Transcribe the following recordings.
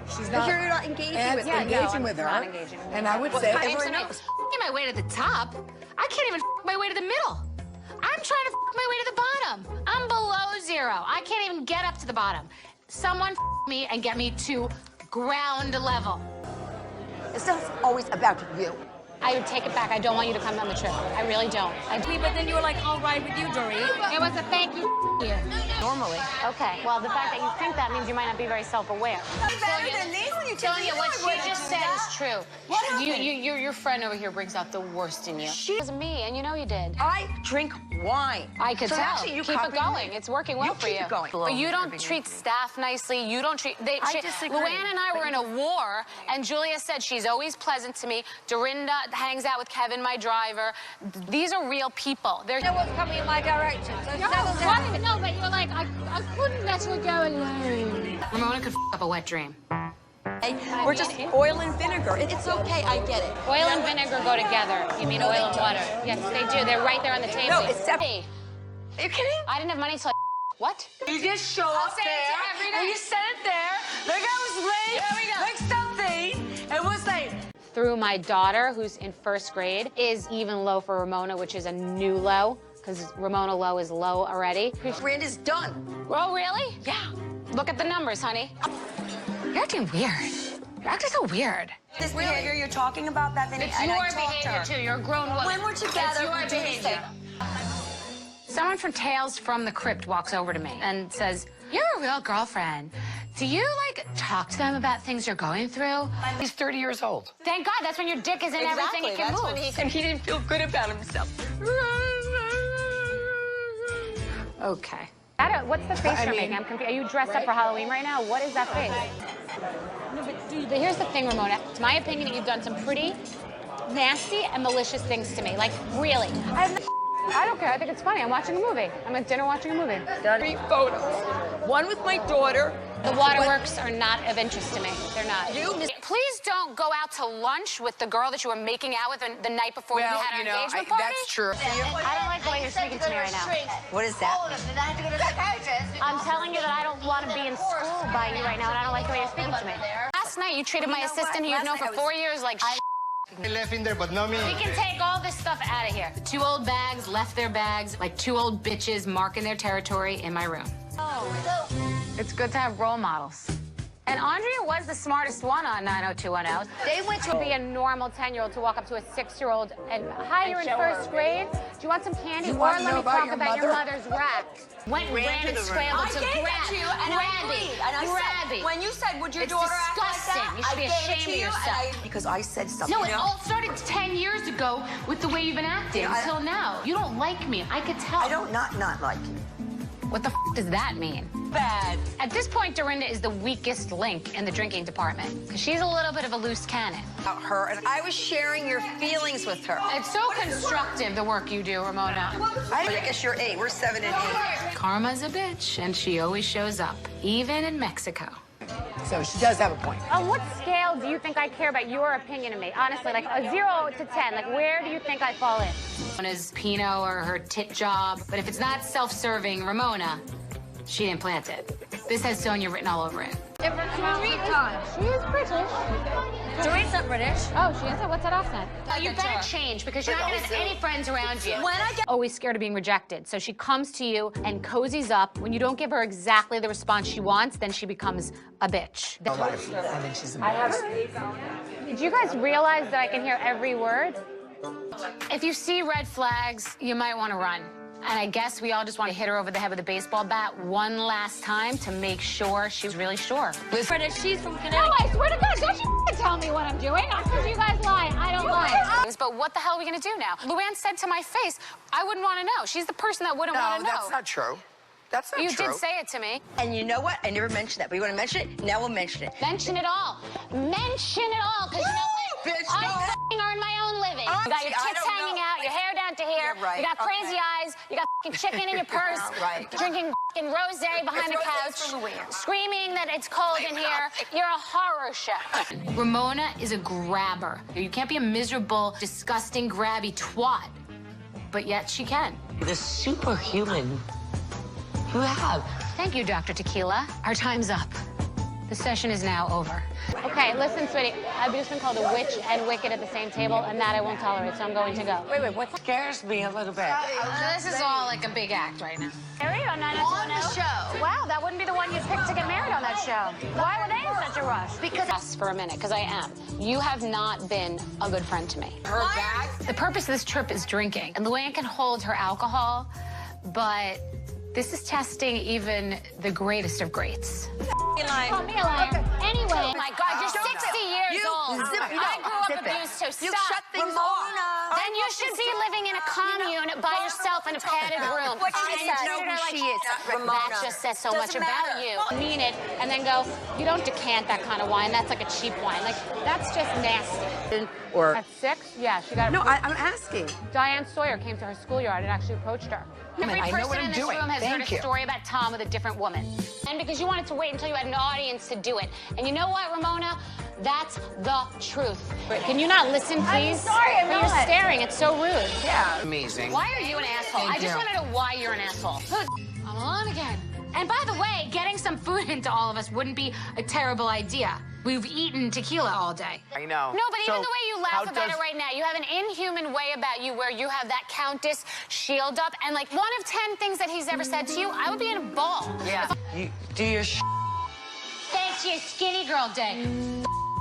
She's not. You're not engaging with her. Engaging with her. And I would say, my way to the top. I can't even my way to the middle. I'm trying to my way to the bottom. I'm below zero. I can't even get up to the bottom. Someone me and get me to ground level. It's not always about you. I would take it back. I don't want you to come on the trip. I really don't. But then you were like, all right with you, Doreen. It was a thank you. Normally. Okay. Well, the fact that you think that means you might not be very self-aware. Better than these when you tell me what she just said is true. What happened? Your friend over here brings out the worst in you. It was me, and you know you did. I drink wine. I could tell. Actually, you keep it going. It's working well for you. Keep it going. But you don't treat staff nicely. You don't treat. I disagree. Luann and I were in a war, and Julia said she's always pleasant to me. Dorinda hangs out with Kevin, my driver. These are real people. They're. No one's coming in my direction, so settle down. No, but you're like, I couldn't let her go alone. Ramona could up a wet dream. We're just oil and vinegar. It's okay, I get it. Oil and vinegar go together. You mean oil and water? Yes, they do. They're right there on the table. No, it's separate. Are you kidding? I didn't have money till what? You just show up there, and you set it there. Look, I was late. There we go. Like something. It was late. Through my daughter, who's in first grade, is even low for Ramona, which is a new low, because Ramona low is low already. Brand is done. Oh, really? Yeah. Look at the numbers, honey. You're acting weird. You're acting so weird. This behavior you're talking about, Bethenny, it's your behavior, too. You're a grown woman. When we're together, it's your behavior. Someone from Tales from the Crypt walks over to me and says, you're a real girlfriend. Do you, like, talk to them about things you're going through? he's 30 years old. Thank God, that's when your dick is in everything it can move. And he didn't feel good about himself. Okay. What's the face you're making? I'm confused. Are you dressed up for Halloween right now? What is that face? But here's the thing, Ramona. It's my opinion that you've done some pretty nasty and malicious things to me. Like, really. I don't care. I think it's funny. I'm watching a movie. I'm at dinner watching a movie. 3 photos. One with my daughter. The waterworks are not of interest to me. They're not. Please don't go out to lunch with the girl that you were making out with the night before we had our engagement party. That's true. I don't like the way you're speaking to me right now. What is that? I'm telling you that I don't want to be in school by you right now, and I don't like the way you're speaking to me. Last night, you treated my assistant who you've known for 4 years like They left in there, but not me. We can take all this stuff out of here. 2 old bags left their bags like 2 old bitches marking their territory in my room. It's good to have role models. And Andrea was the smartest one on 90210. They went to be a normal 10-year-old to walk up to a 6-year-old and, hi, you're in first grade? Do you want some candy? Or let me talk about your mother's rat. Ran and scrambled to grab it. When you said, would your daughter act like that? You should be ashamed of yourself. Because I said something. No, it all started 10 years ago with the way you've been acting until now. You don't like me. I could tell. I don't not like you. What the does that mean? Bad. At this point, Dorinda is the weakest link in the drinking department because she's a little bit of a loose cannon. About her, and I was sharing your feelings with her. It's so constructive, the work you do, Ramona. I guess you're 8. We're 7 and 8. Karma's a bitch, and she always shows up, even in Mexico. So she does have a point. On what scale do you think I care about your opinion of me? Honestly, like a 0 to 10, like where do you think I fall in? Ramona's Pinot or her tit job, but if it's not self-serving Ramona, she didn't plant it. This has Sonia written all over it. She is British. Doreen's not British. Oh, she is? What's that accent? You better change because you're not going to have any friends around you. When I get Always scared of being rejected. So she comes to you and cozies up. When you don't give her exactly the response she wants, then she becomes a bitch. I think she's amazing. Did you guys realize that I can hear every word? If you see red flags, you might want to run. And I guess we all just want to hit her over the head with a baseball bat one last time to make sure she's really sure. British, she's from Connecticut. No, I swear to God, don't you tell me what I'm doing. I'm supposed you guys lie. I don't lie. But what the hell are we going to do now? Luann said to my face, I wouldn't want to know. She's the person that wouldn't want to know. No, that's not true. That's not You true. did say it to me. And you know what? I never mentioned that. But you want to mention it? Now we'll mention it. Mention it all. Mention it all, because you know what? Bitch, I no. f***ing earn my own living. You got your I tits don't hanging know. out, your hair down to here. Yeah, right. You got crazy eyes. You got f***ing chicken in your purse. Right. Drinking f***ing rosé behind the couch. For Luann. Screaming that it's cold in here. You're a horror show. Ramona is a grabber. You can't be a miserable, disgusting, grabby twat. But yet she can. The superhuman you have. Thank you, Dr. Tequila. Our time's up. The session is now over. Okay, listen, sweetie. I've just been called a witch and wicked at the same table, and that I won't tolerate, so I'm going to go. Wait, what scares me a little bit? This is all like a big act right now. Harry on the show. Wow, that wouldn't be the one you'd pick to get married on that show. Why were they in such a rush? Because for a minute, because I am. You have not been a good friend to me. Her bag? The purpose of this trip is drinking, and Luann can hold her alcohol, but this is testing even the greatest of greats. Call me a liar. Anyway, oh my God, you're 60 years old. I grew up abused, so stop. You shut things off. Then you should be living in a commune by yourself in a padded room. What she And said. you Know who she is. That just says so much Doesn't about matter. you. Mean it, and then go, you don't decant that kind of wine. That's like a cheap wine. Like, that's just nasty. Or At 6? Yeah, she got no, I'm asking. Diane Sawyer came to her schoolyard and actually approached her. Every I know person what in I'm this doing. room has heard Thank a you. story about Tom with a different woman. And because you wanted to wait until you had an audience to do it. And you know what, Ramona? That's the truth. Can you not listen, please? sorry, I'm You're not. staring. It's so rude. Yeah. Amazing. Why are you an asshole? Thank I just you. want to know why you're an asshole. I'm on again. And by the way, getting some food into all of us wouldn't be a terrible idea. We've eaten tequila all day. I know. No, but even So, the way you how laugh about does- it right now, you have an inhuman way about you where you have that Countess shield up, and like 1 of 10 things that he's ever said to you, I would be in a ball. Yeah. You do your Thanks to your skinny girl day.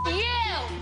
You!